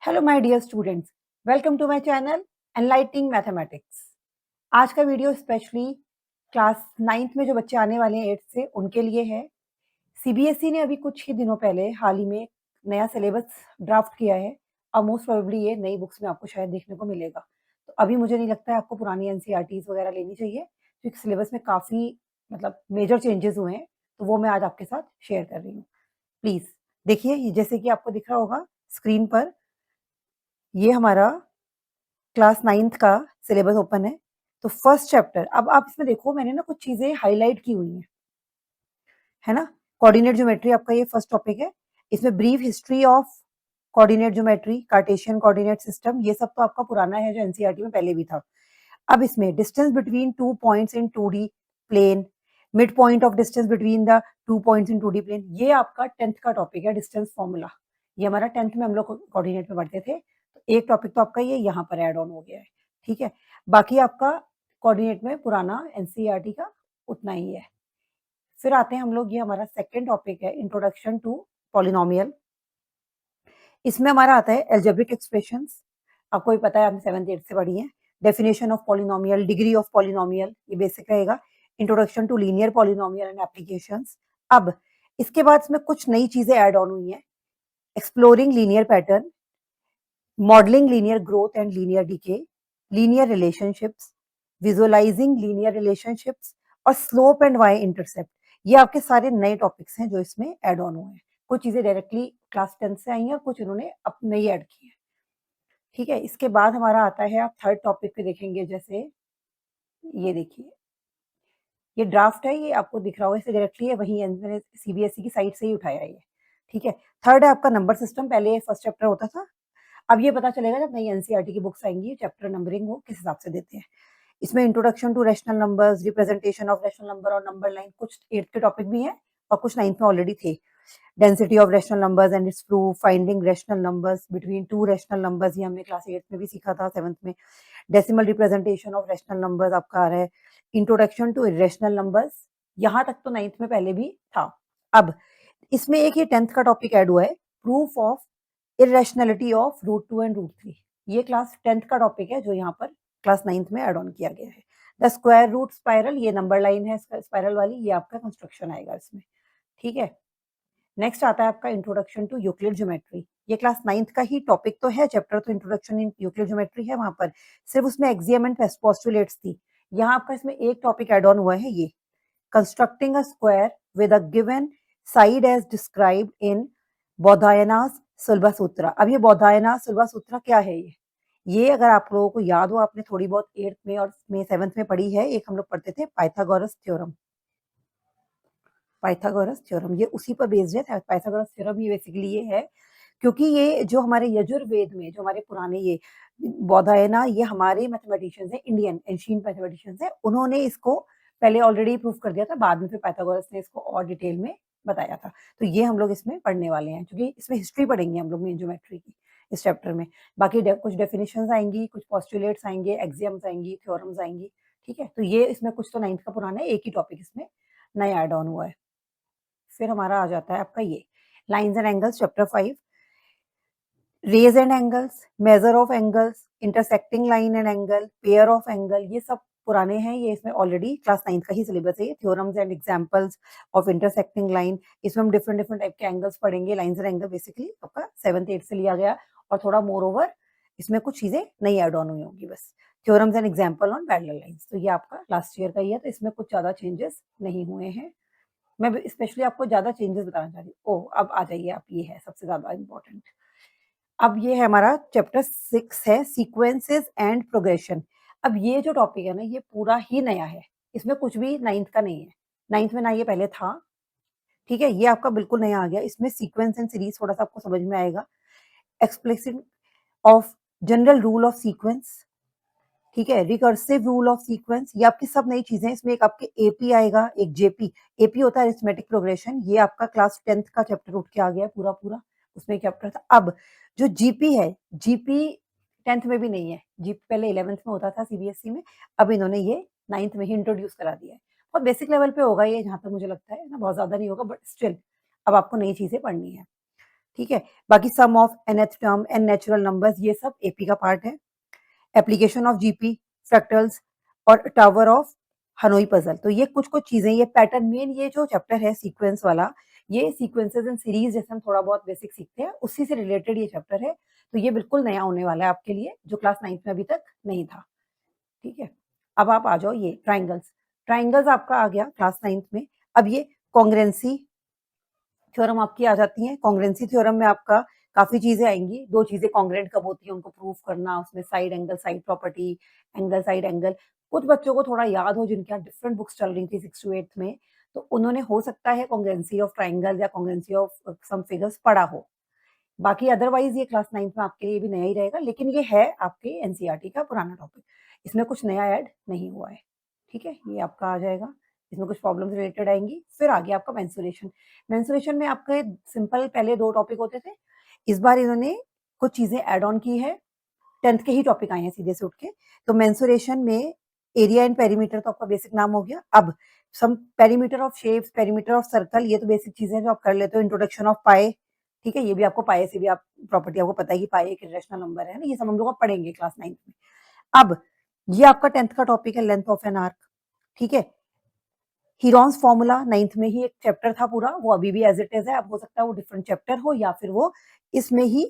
Hello my dear students, welcome to my channel enlightening mathematics. आज का video specially class 9th में जो बच्चे आने वाले हैं 8th से उनके लिए है। सीबीएसई ने अभी कुछ ही दिनों पहले हाल ही में नया सिलेबस ड्राफ्ट किया है और मोस्ट प्रोबेबली ये नई बुक्स में आपको शायद देखने को मिलेगा। तो अभी मुझे नहीं लगता है आपको पुरानी एनसीईआरटीज़ वगैरह लेनी चाहिए, क्योंकि सिलेबस में काफ़ी मतलब मेजर चेंजेस हुए हैं, तो वो मैं आज आपके साथ शेयर कर रही हूँ। प्लीज़ देखिए, ये जैसे कि आपको दिख रहा होगा स्क्रीन पर, ये हमारा क्लास 9th का सिलेबस ओपन है। तो फर्स्ट चैप्टर, अब आप इसमें देखो मैंने ना कुछ चीज़ें हाइलाइट की हुई हैं, है ना? कोऑर्डिनेट ज्योमेट्री आपका ये फर्स्ट टॉपिक है। इसमें brief history of coordinate geometry, Cartesian coordinate system, ये सब तो आपका पुराना है जो एनसीईआरटी में पहले भी था। अब इसमें distance between 2 points in 2D plane, mid point of distance between the 2 points in 2D plane, ये आपका 10th का टॉपिक है, डिस्टेंस फॉर्मूला। ये हमारा 10th में हम लोग कोऑर्डिनेट में पढ़ते थे। तो एक टॉपिक तो आपका ये यहाँ पर ऐड ऑन हो गया है, ठीक है? बाकी आपका कोऑर्डिनेट में पुराना एनसीईआरटी का उतना ही है। फिर आते हैं हम लोग, ये हमारा सेकंड टॉपिक है इंट्रोडक्शन टू पॉलिनोमियल। इसमें हमारा आता है अलजेब्रिक एक्सप्रेशंस। आपको भी पता है, आपने 7th 8th से पढ़ी है। Definition of polynomial, degree of polynomial, ये बेसिक रहेगा। Introduction to linear polynomial and applications. अब इसके बाद इसमें कुछ नई चीजें ऐड ऑन हुई हैं। Exploring linear pattern, modelling linear growth and linear decay, linear relationships, visualising linear relationships और स्लोप एंड वाई इंटरसेप्ट। ये आपके सारे नए टॉपिक्स हैं जो इसमें ऐड ऑन हुए हैं। कुछ चीजें डायरेक्टली क्लास 10th से आई हैं और कुछ इन्होंने अपने ही ऐड की है, ठीक है? इसके बाद हमारा आता है, आप थर्ड टॉपिक पे देखेंगे, जैसे ये देखिए, ये ड्राफ्ट है, ये आपको दिख रहा होगा, इसे डायरेक्टली है वही मैंने सीबीएसई की साइट से ही उठाया है ये, ठीक है? थर्ड है आपका नंबर सिस्टम। पहले ये फर्स्ट चैप्टर होता था, अब ये पता चलेगा जब नई एनसीईआरटी की बुक्स आएंगी चैप्टर नंबरिंग वो किस हिसाब से देते हैं। इसमें introduction to rational numbers, representation of rational number और नंबर लाइन, कुछ 8th के टॉपिक भी हैं और कुछ 9th में ऑलरेडी थे। Density of rational numbers and it's proof, finding rational numbers between two rational numbers, ये हमने क्लास 8th में भी सीखा था, 7th में। Decimal representation of rational numbers आपका आ रहा है। इंट्रोडक्शन टू इरेशनल नंबर्स, यहाँ तक तो 9th में पहले भी था। अब इसमें एक ये 10th का टॉपिक ऐड हुआ है, proof of irrationality of √2 and √3। ये क्लास 10th का टॉपिक है जो यहाँ पर क्लास 9th में ऐड ऑन किया गया है। द स्क्वायर रूट स्पाइरल, ये नंबर लाइन है स्पाइरल वाली, ये आपका कंस्ट्रक्शन आएगा इसमें, ठीक है? नेक्स्ट आता है आपका इंट्रोडक्शन टू यूक्लिड ज्योमेट्री। ये क्लास 9th का ही टॉपिक तो है, चैप्टर तो इंट्रोडक्शन इन यूक्लिड ज्योमेट्री है, वहां पर सिर्फ उसमें एक्सियम एंड पोस्टुलेट्स थी। यहाँ आपका इसमें एक टॉपिक ऐड ऑन हुआ है, ये constructing a square with a given side as described in Baudhayana's Sulbha Sutra. अब ये बौधायनास सुलभा सूत्रा क्या है? ये अगर आप लोगों को याद हो, आपने थोड़ी बहुत 8th में और 7th में पढ़ी है, एक हम लोग पढ़ते थे पाइथागोरस थ्योरम। पाइथागोरस थ्योरम ये उसी पर बेस्ड है। पाइथागोरस थ्योरम ये बेसिकली ये है, क्योंकि ये जो हमारे यजुर्वेद में जो हमारे पुराने ये बौधायना, ये हमारे मैथमेटिशियंस हैं, इंडियन एंशिएंट मैथमेटिशियंस हैं, उन्होंने इसको पहले ऑलरेडी प्रूव कर दिया था, बाद में फिर पाइथागोरस ने इसको और डिटेल में बताया था। तो ये हम लोग इसमें पढ़ने वाले हैं, क्योंकि इसमें हिस्ट्री पढ़ेंगे हम लोग मेन ज्योमेट्री की इस चैप्टर में। बाकी कुछ डेफिनेशंस आएंगी, कुछ पोस्टुलेट्स आएंगे, एक्सियम्स आएंगी, थ्योरम्स आएंगी, ठीक है? तो ये इसमें कुछ तो 9th का पुराना है, एक ही टॉपिक इसमें नया ऐड ऑन हुआ है। फिर हमारा आ जाता है आपका ये lines and angles, chapter 5। Rays and angles, measure of angles, intersecting line and angle, pair of angle, ये सब पुराने हैं, ये इसमें ऑलरेडी क्लास 9th का ही सिलेबस है। Theorems and examples of intersecting line, इसमें हम डिफरेंट डिफरेंट टाइप के एंगल्स पढ़ेंगे। लाइन्स एंड एंगल बेसिकली आपका 7th 8th से लिया गया, और थोड़ा मोर ओवर इसमें कुछ चीजें नई ऐड ऑन हुई होंगी बस। Theorems and example on parallel lines, तो ये आपका लास्ट ईयर का ही है, तो इसमें कुछ ज्यादा चेंजेस नहीं हुए हैं। मैं स्पेशली आपको ज्यादा चेंजेस बताना चाह रही हूँ। ओह, अब आ जाइए आप, ये है सबसे ज्यादा इम्पोर्टेंट। अब ये है हमारा चैप्टर 6 है, सीक्वेंसेस एंड प्रोग्रेशन। अब ये जो टॉपिक है ना, ये पूरा ही नया है, इसमें कुछ भी 9th का नहीं है। 9th में ना ये पहले था, ठीक है? ये आपका बिल्कुल नया आ गया। इसमें सीक्वेंस एंड सीरीज थोड़ा सा आपको समझ में आएगा। Explicit of general rule of sequence, ठीक है? रिकर्सिव रूल ऑफ सीक्वेंस, ये आपकी सब नई चीजें। इसमें एक आपके एपी आएगा, एक जेपी। एपी होता है अरिथमेटिक प्रोग्रेशन, ये आपका क्लास 10th का चैप्टर उठ के आ गया पूरा पूरा, उसमें एक चैप्टर था। अब जो जीपी है, जीपी 10th में भी नहीं है, जीपी पहले 11th में होता था सीबीएसई में, अब इन्होंने ये 9th में ही इंट्रोड्यूस करा दिया है। और बेसिक लेवल पे होगा ये, जहां तक मुझे लगता है ना, बहुत ज्यादा नहीं होगा, बट स्टिल अब आपको नई चीजें पढ़नी है, ठीक है। बाकी sum of nth term and natural numbers ये सब एपी का पार्ट है। एप्लीकेशन ऑफ जीपी, फ्रैक्टल्स और टावर ऑफ हनोई पजल। तो ये कुछ चीजें, ये पैटर्न, मेन ये जो चैप्टर है सीक्वेंस वाला, ये सीक्वेंसेस एंड सीरीज जैसे हम थोड़ा बहुत बेसिक सीखते हैं उसी से रिलेटेड ये चैप्टर है। तो ये बिल्कुल नया होने वाला है आपके लिए, जो क्लास 9th में अभी तक नहीं था। ठीक है। अब आप आ जाओ ये ट्राइंगल्स। ट्राइंगल्स आपका आ गया क्लास 9th में। अब ये कॉन्ग्रेंसी थ्योरम आपकी आ जाती है। कॉन्ग्रेंसी थ्योरम में आपका काफी चीजें आएंगी। दो चीजें कॉन्ग्रेंट कब होती है उनको प्रूव करना, उसमें side angle, side property, angle side angle. कुछ बच्चों को थोड़ा याद हो जिनके यहाँ डिफरेंट बुक्स चल रही थी 6th to 8th में, तो उन्होंने हो सकता है कॉन्ग्रेंसी ऑफ ट्राइंगल या कॉन्ग्रेंसी ऑफ सम फिगर्स पढ़ा हो। बाकी अदरवाइज ये क्लास 9th में आपके लिए भी नया ही रहेगा, लेकिन ये है आपके एनसीईआरटी का पुराना टॉपिक, इसमें कुछ नया ऐड नहीं हुआ है। ठीक है, ये आपका आ जाएगा। इसमें कुछ प्रॉब्लम्स रिलेटेड आएंगी। फिर आ गया आपका मेंस्ट्रुएशन। मेंस्ट्रुएशन में आपके सिंपल पहले 2 टॉपिक होते थे, इस बार इन्होंने कुछ चीजें ऐड ऑन की है। 10th के ही टॉपिक आए हैं सीधे से उठ के। तो मेंस्ट्रुएशन में एरिया एंड पेरीमीटर तो आपका बेसिक नाम हो गया। अब sum perimeter of shapes, perimeter of circle, ये तो बेसिक चीजें जो आप कर लेते हो। इंट्रोडक्शन ऑफ पाए, ठीक है, ये भी आपको पाए से भी आप प्रॉपर्टी आपको पता है कि पाए एक इरेशनल नंबर है ना, ये सब हम लोग पढ़ेंगे क्लास 9th में। अब ये आपका 10th का टॉपिक है, लेंथ ऑफ एन आर्क। ठीक है। हीरोन्स फॉर्मूला 9th में ही एक चैप्टर था पूरा, वो अभी भी एज इट इज है। अब हो सकता है वो डिफरेंट चैप्टर हो या फिर वो इसमें ही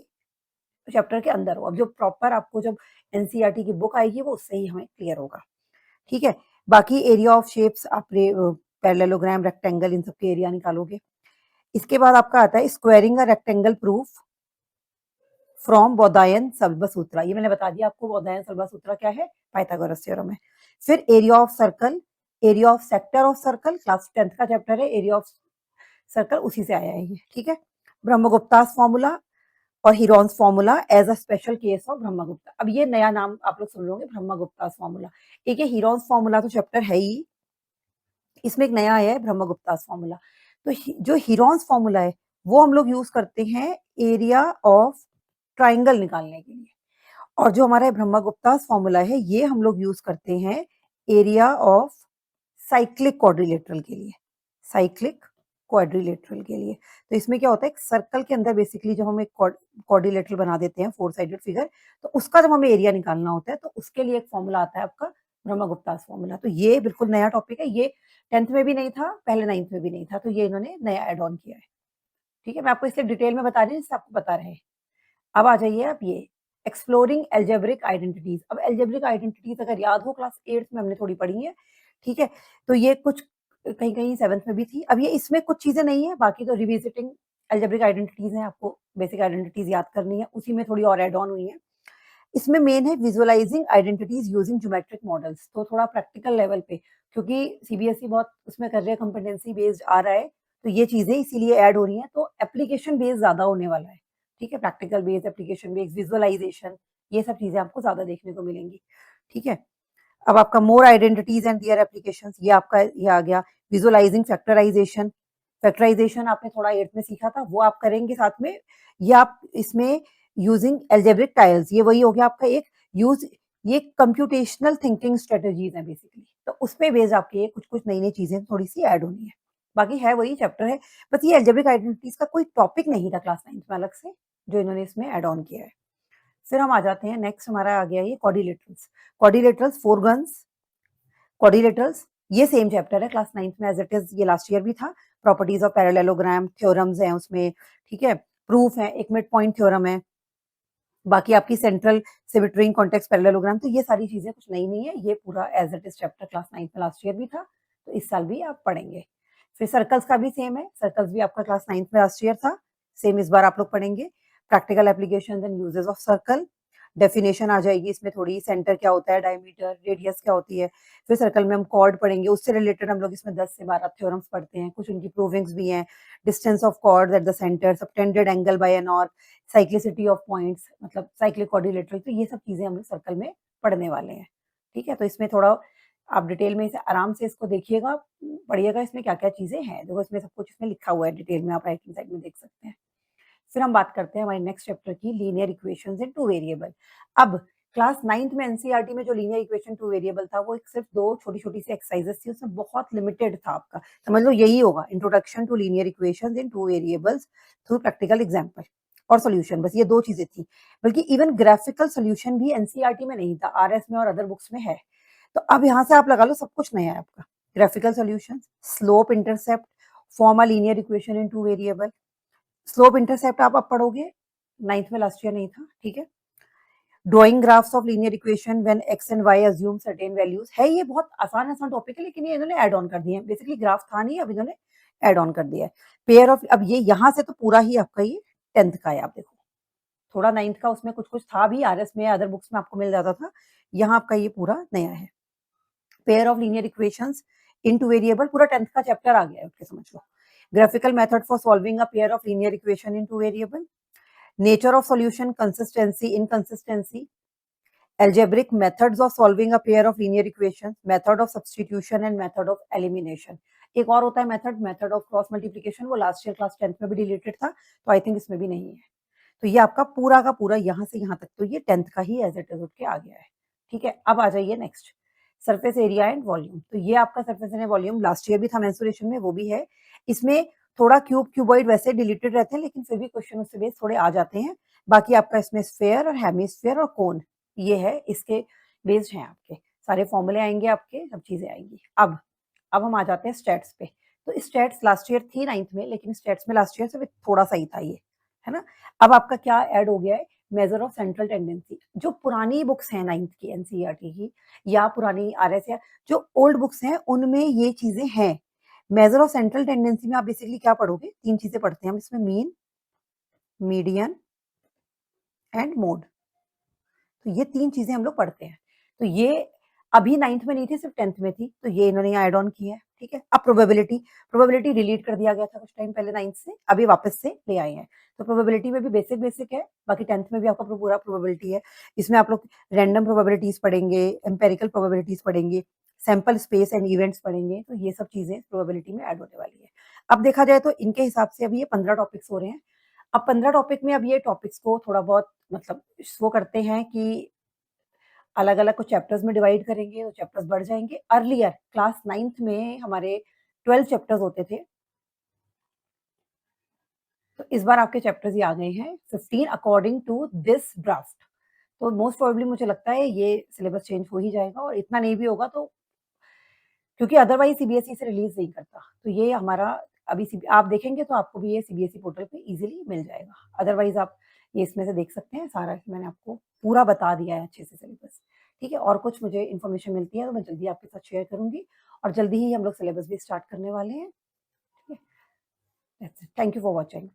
चैप्टर के अंदर हो। अब जो प्रॉपर आपको जब एनसीईआरटी की बुक आएगी वो उससे ही हमें क्लियर होगा। ठीक है। बाकी एरिया ऑफ शेप्स, आप पैरेललोग्राम, रेक्टेंगल, इन सब के एरिया निकालोगे। इसके बाद आपका आता है squaring a rectangle proof from Baudhayana Sulbasutra. ये मैंने बता दिया आपको, बौधायन सल्बसूत्रा क्या है, पाइथागोरस थ्योरम है। फिर area of circle, area of sector of circle, class 10th का चैप्टर है, एरिया ऑफ सर्कल उसी से आया है ये। ठीक है। ब्रह्मगुप्तास फॉर्मूला और Heron's formula as a special case of Brahmagupta. अब ये नया नाम आप लोग सुन लोगे, ब्रह्मगुप्तास फॉर्मूला। एक ये हीरोन्स फॉर्मूला तो चैप्टर है ही, इसमें एक नया आया है ब्रह्मगुप्तास फॉर्मूला। तो जो हीरोन्स फॉर्मूला है वो हम लोग यूज करते हैं एरिया ऑफ ट्राइंगल निकालने के लिए, और जो हमारा ब्रह्मगुप्तास फॉर्मूला है ये हम लोग यूज करते हैं एरिया ऑफ साइक्लिक क्वाड्रिलेटरल के लिए, साइक्लिक क्वाड्रिलेटरल के लिए। तो इसमें क्या होता है, एक सर्कल के अंदर बेसिकली जब हम एक क्वाड्रिलेटरल बना देते हैं, 4 साइडेड फिगर, तो उसका जब हमें एरिया निकालना होता है तो उसके लिए एक फॉर्मूला आता है आपका ब्रह्मगुप्तास फॉर्मूला। तो ये बिल्कुल नया टॉपिक है, ये 10th में भी नहीं था, पहले 9th में भी नहीं था, तो ये इन्होंने नया एड ऑन किया है। ठीक है, मैं आपको इसलिए डिटेल में बता रही हूँ जिससे आपको पता रहे। अब आ जाइए आप ये एक्सप्लोरिंग एल्जेब्रिक आइडेंटिटीज। अब एल्जेब्रिक आइडेंटिटीज अगर याद हो क्लास 8th में हमने थोड़ी पढ़ी है। ठीक है। तो ये कुछ कहीं कहीं 7th में भी थी। अब ये इसमें कुछ चीजें नहीं है, बाकी तो रिविजिटिंग एल्जेब्रिक आइडेंटिटीज हैं, आपको बेसिक आइडेंटिटीज याद करनी है, उसी में थोड़ी और एड ऑन हुई है। इसमें मेन है visualising identities using geometric models. तो थोड़ा प्रैक्टिकल लेवल पे, क्योंकि सीबीएसई बहुत उसमें कर रहे हैं, कंपिटेंसी बेस्ड आ रहा है, तो ये चीजें इसीलिए ऐड हो रही हैं। तो एप्लीकेशन बेस्ड ज्यादा होने वाला है। ठीक है, practical based, application based, visualisation, ये सब चीजें आपको ज्यादा देखने को मिलेंगी। ठीक है। अब आपका मोर आइडेंटिटीज एंड दियर एप्लीकेशंस, ये आपका ये आ गया। विजुअलाइजिंग फैक्टराइजेशन, फैक्टराइजेशन आपने थोड़ा 8th में सीखा था, वो आप करेंगे साथ में। ये आप इसमें यूजिंग एल्जेब्रिक टाइल्स, ये वही हो गया आपका एक यूज, ये कंप्यूटेशनल थिंकिंग स्ट्रेटजीज है बेसिकली, तो उस पे बेस्ड आपके कुछ कुछ नई नई चीजें थोड़ी सी ऐड होनी है। बाकी है वही चैप्टर है, बस ये एल्जेब्रिक आइडेंटिटीज का कोई टॉपिक नहीं था क्लास 9th में अलग से, जो इन्होंने इसमें ऐड ऑन किया है। फिर हम आ जाते हैं, नेक्स्ट हमारा आ गया ये क्वाड्रिलेटरल्स। क्वाड्रिलेटरल्स, फोरगन्स, क्वाड्रिलेटरल्स, ये सेम चैप्टर है क्लास 9th में एज इट इज, ये लास्ट ईयर भी था। प्रॉपर्टीज ऑफ पैरेललोग्राम, थ्योरम्स हैं उसमें। ठीक है। प्रूफ है, एक मिड पॉइंट थ्योरम है। बाकी आपकी central symmetry in context parallelogram, तो ये सारी चीजें कुछ नई नहीं है, ये पूरा as it is chapter class 9th में लास्ट ईयर भी था, तो इस साल भी आप पढ़ेंगे। फिर सर्कल्स का भी सेम है, सर्कल्स भी आपका क्लास 9th में लास्ट ईयर था, सेम इस बार आप लोग पढ़ेंगे। Practical applications and uses of circle, definition आ जाएगी इसमें थोड़ी, सेंटर क्या होता है, डायमीटर, रेडियस क्या होती है। फिर सर्कल में हम कॉर्ड पढ़ेंगे, उससे रिलेटेड हम लोग इसमें 10 से 12 थ्योरम्स पढ़ते हैं, कुछ उनकी प्रूविंग्स भी हैं। Distance of chords at the centre, subtended angle by an arc, cyclicity of points, मतलब साइक्लिक क्वाड्रिलेटरल, तो ये सब चीजें हम लोग सर्कल में पढ़ने वाले हैं। ठीक है। तो इसमें थोड़ा आप डिटेल में इसे आराम से इसको देखिएगा, पढ़िएगा इसमें क्या क्या चीजें हैं, देखो इसमें सब कुछ इसमें लिखा हुआ है डिटेल में, आप राइट हैंड साइड में देख सकते हैं। फिर हम बात करते हैं हमारे नेक्स्ट चैप्टर की, लीनियर इक्वेशंस इन 2 वेरिएबल। अब क्लास 9th में एनसीईआरटी में जो लीनियर इक्वेशन टू वेरिएबल था वो एक सिर्फ 2 छोटी-छोटी सी एक्सरसाइजेस थी, उसमें बहुत लिमिटेड था आपका। समझ लो यही होगा, introduction to linear equations in two variables through practical example और सॉल्यूशन, बस ये 2 चीजें थी। बल्कि इवन ग्राफिकल सॉल्यूशन भी एनसीईआरटी में नहीं था, आरएस में और अदर बुक्स में है। तो अब यहाँ से आप लगा लो सब कुछ नया है आपका। Graphical solutions, slope intercept, form a linear equation in two variable. Slope intercept आप अब पढ़ोगे, 9th में लास्ट ईयर नहीं था, ठीक है। Drawing graphs of linear equation when X and Y assume certain values है। ये बहुत आसान आसान टॉपिक है, लेकिन ये इन्होंने ऐड ऑन कर दिए हैं। बेसिकली ग्राफ था नहीं, अब इन्होंने ऐड ऑन कर दिया है। पेयर ऑफ, अब ये यहाँ से तो पूरा ही आपका ये 10th का है। आप देखो थोड़ा 9th का उसमें कुछ कुछ था भी, आरएस में अदर बुक्स में आपको मिल जाता था, यहाँ आपका ये पूरा नया है। Pair of linear equations in two variable, पूरा 10th का चैप्टर आ गया है, उसके समझ लो। Graphical method for solving a pair of linear equation in two variable, nature of solution, consistency, inconsistency, algebraic methods of solving a pair of linear equations, method of substitution and method of elimination। एक और होता है method of cross multiplication, वो last year class 10th में भी deleted था, तो I think इसमें भी नहीं है। तो ये आपका पूरा का पूरा यहाँ से यहाँ तक तो ये 10th का ही एज इट इज उठ के आ गया है, ठीक है। अब आ जाइए next, surface area and volume. तो ये आपका surface area volume last year भी था मेंसुरेशन में, वो भी है। इसमें थोड़ा क्यूब क्यूबॉइड वैसे डिलीटेड रहते हैं, लेकिन फिर भी क्वेश्चन उससे बेस थोड़े आ जाते हैं। बाकी आपका इसमें स्फेयर और हेमिस्फेयर और कोन, ये है, इसके बेस्ड हैं आपके सारे फॉर्मूले आएंगे, आपके सब चीजें आएंगी। अब हम आ जाते हैं स्टेट्स पे। तो स्टेट्स लास्ट ईयर थी 9th में, लेकिन स्टेट्स में लास्ट ईयर से थोड़ा सा ही था ये, है ना। अब आपका क्या ऐड हो गया है, मेजर ऑफ सेंट्रल टेंडेंसी। जो पुरानी बुक्स हैं 9th की एनसीईआरटी की या पुरानी आरएस या जो ओल्ड बुक्स हैं, उनमें ये चीजें हैं। मेजर ऑफ सेंट्रल टेंडेंसी में आप बेसिकली क्या पढ़ोगे, 3 चीजें पढ़ते हैं हम इसमें, मीन, मीडियन एंड मोड। तो ये 3 चीजें हम लोग पढ़ते हैं। तो ये अभी 9th में नहीं थी, सिर्फ 10th में थी, तो ये इन्होंने ऐड ऑन की है, ठीक है। अब प्रोबेबिलिटी डिलीट कर दिया गया था कुछ टाइम पहले 9th से, अभी वापस से ले आए हैं। तो प्रोबेबिलिटी में भी बेसिक है, बाकी 10th में भी आपका पूरा प्रोबेबिलिटी है। इसमें आप लोग रैंडम प्रोबेबिलिटीज पढ़ेंगे, एम्पेरिकल प्रोबेबिलिटीज पढ़ेंगे, सैंपल स्पेस एंड इवेंट्स पढ़ेंगे। तो ये सब चीजें प्रोबेबिलिटी में ऐड होने वाली है। अब देखा जाए तो इनके हिसाब से अभी ये 15 टॉपिक्स हो रहे हैं। अब 15 टॉपिक में अब ये टॉपिक्स को थोड़ा बहुत मतलब वो करते हैं कि अलग-अलग को चैप्टर्स में डिवाइड करेंगे, वो चैप्टर्स बढ़ जाएँगे। अर्लियर क्लास 9th में हमारे 12 चैप्टर्स होते थे। तो इस बार आपके चैप्टर्स ही आ गए हैं 15 अकॉर्डिंग टू दिस ड्राफ्ट। तो मोस्ट प्रोबेबली मुझे लगता है ये सिलेबस चेंज हो ही जाएगा, और इतना नहीं भी होगा तो, क्योंकि अदरवाइज़ सीबीएसई इसे रिलीज़ नहीं करता। तो ये हमारा अभी आप देखेंगे तो आपको भी ये सीबीएसई पोर्टल पे ईज़िली मिल जाएगा। अदरवाइज़ आप ये इसमें से देख सकते हैं, सारा मैंने आपको पूरा बता दिया है अच्छे से सिलेबस। ठीक है, और कुछ मुझे इन्फॉर्मेशन मिलती है तो मैं जल्दी आपके साथ शेयर करूँगी, और जल्दी ही हम लोग सिलेबस भी स्टार्ट करने वाले हैं। ठीक है? That's it. Thank you for watching.